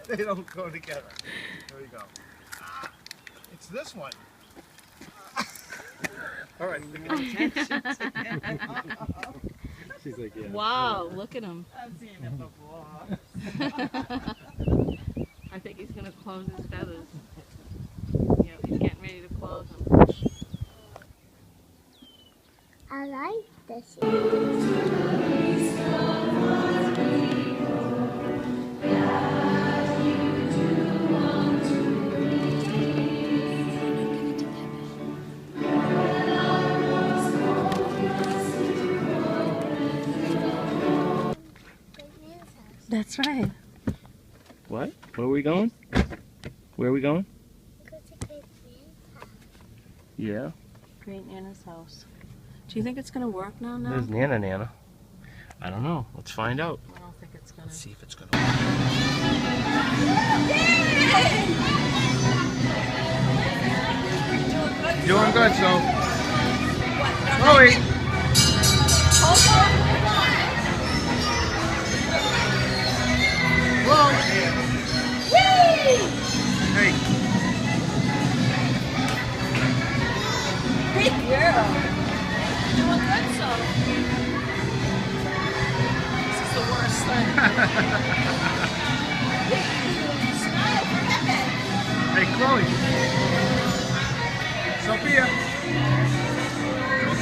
They don't go together. There you go. It's this one. All right. She's like, yeah. Wow, look at him. I've seen it before. I think he's going to close his feathers. Yeah, he's getting ready to close them. I like this. That's right. What? Where are we going? Where are we going? Go to Great Nana's house. Yeah. Great Nana's house. Do you think it's going to work now? There's Nana. I don't know. Let's find out. I don't think it's going to. Let's see if it's going to work. Doing good, so. Chloe! Hello! Hey! Good girl. Doing good, so. This is the worst thing. Smile for Pepe. Hey, Chloe! Sophia!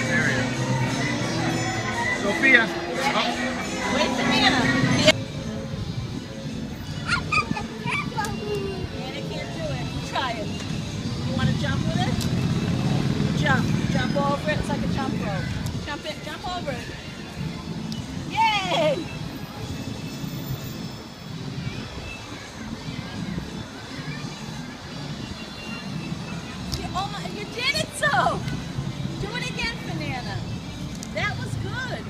There he is. Sophia! Oh. Wait for Nana. Nana can't do it. Try it. You want to jump with it? Jump. Jump over it. It's like a jump rope. Jump it. Jump over it. Yay! You did it so! Do it again for Nana. That was good.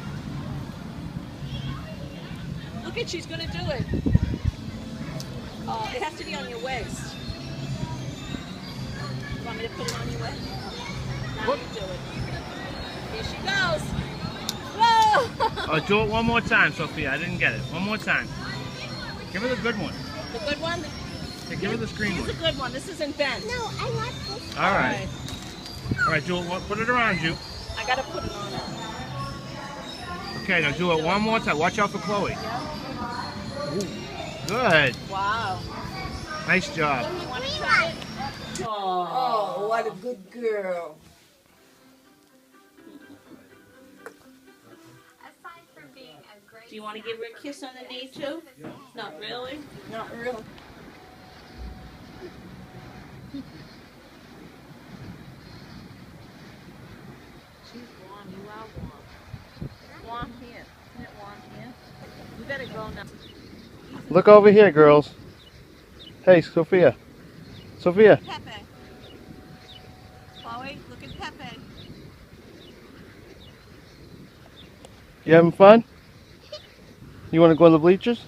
Look at, she's gonna do it. Oh, it has to be on your waist. You want me to put it on your waist? Now you do it. Here she goes. Whoa! Oh, do it one more time, Sophia. I didn't get it. One more time. Give her the good one. The good one? Hey, give her the screen Here's one. a good one. This isn't bent. No, I want this. All right. All right, do it. Put it around you. I gotta put it on her. Okay, now do it one more time. Watch out for Chloe. Ooh, good. Wow. Nice job. You want to try it? Oh, what a good girl. Do you want to give her a kiss on the knee too? Not really? Not really. She's warm. You are warm. Warm here. Isn't it warm here? We better go now. Look over here, girls. Hey, Sophia. Sophia. Pepe. Chloe, look at Pepe. You having fun? You want to go on the bleachers?